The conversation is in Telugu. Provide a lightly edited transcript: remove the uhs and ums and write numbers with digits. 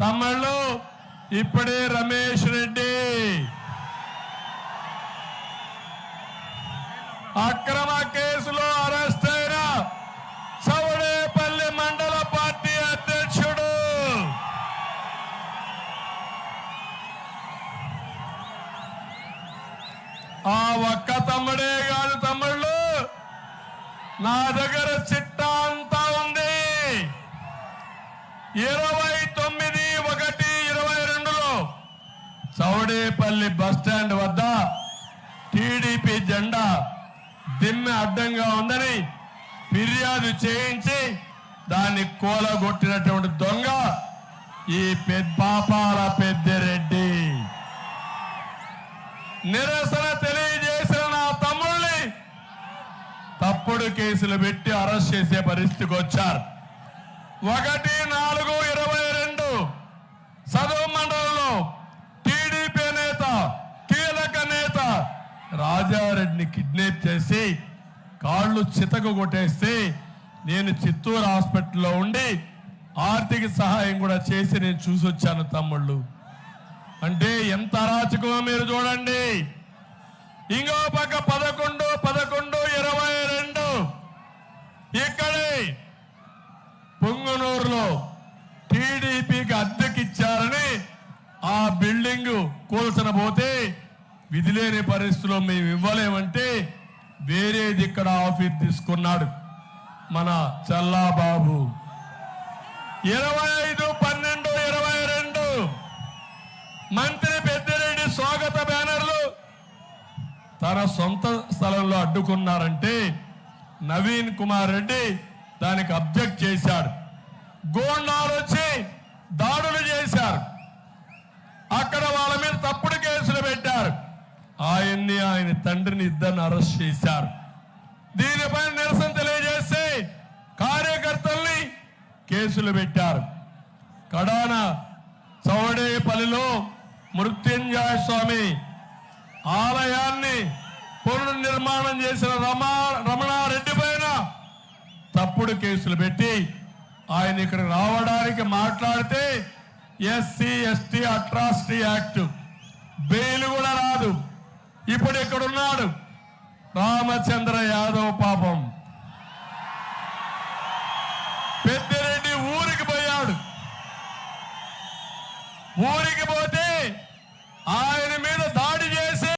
తమ్ముళ్ళు ఇప్పుడే రమేష్ రెడ్డి అక్రమ కేసులో అరెస్ట్ అయిన చౌడేపల్లి మండల పార్టీ అధ్యక్షుడు ఆ ఒక్క తమ్ముడే కాదు తమ్ముళ్ళు, నా దగ్గర చిట్టా అంతా ఉంది. 29/1/22లో చౌడేపల్లి బస్టాండ్ వద్ద టీడీపీ జెండా దిమ్మె అడ్డంగా ఉందని ఫిర్యాదు చేయించి దాన్ని కూలగొట్టినటువంటి దొంగ ఈ పాపాల పెద్దిరెడ్డి. నిరసన తెలియజేసిన నా తమ్ముళ్ళని తప్పుడు కేసులు పెట్టి అరెస్ట్ చేసే పరిస్థితికి వచ్చారు. 1/4/22 సదరు మండలంలో టీడీపీ నేత, కీలక నేత రాజారెడ్డిని కిడ్నాప్ చేసి కాళ్ళు చితకు కొట్టేస్తే నేను చిత్తూరు హాస్పిటల్లో ఉండి ఆర్థిక సహాయం కూడా చేసి నేను చూసొచ్చాను తమ్ముళ్ళు. అంటే ఎంత అరాచకమో మీరు చూడండి. ఇంకో పక్క 11/11/22 ఇక్కడే పొంగనూరులో టీడీపీకి అద్దెకిచ్చారని ఆ బిల్డింగ్ కూల్చన పోతే విధిలేని పరిస్థితిలో మేము ఇవ్వలేమంటే వేరేది ఇక్కడ ఆఫీస్ తీసుకున్నాడు మన చల్లాబాబు. 25/12/22 మంత్రి పెద్దిరెడ్డి స్వాగత బ్యానర్లు తన సొంత స్థలంలో అడ్డుకున్నారంటే నవీన్ కుమార్ రెడ్డి దానికి అబ్జెక్ట్ చేశాడు. గోండాలు వచ్చి దాడులు చేశారు. అక్కడ వాళ్ళ మీద తప్పుడు కేసులు పెట్టారు. ఆయన తండ్రిని ఇద్దరిని అరెస్ట్ చేశారు. దీనిపై నిరసన తెలియజేసి కార్యకర్తల్ని కేసులు పెట్టారు. కడాన చౌడేపల్లిలో మృత్యుంజయ స్వామి ఆలయాన్ని పునర్నిర్మాణం చేసిన రమణారెడ్డి పైన తప్పుడు కేసులు పెట్టి ఆయన ఇక్కడ రావడానికి మాట్లాడితే SC ST atrocity act bail కూడా రాదు. ఇప్పుడు ఇక్కడ ఉన్నాడు రామచంద్ర యాదవ్. పాపం పెద్దిరెడ్డి ఊరికి పోయాడు. ఊరికి పోతే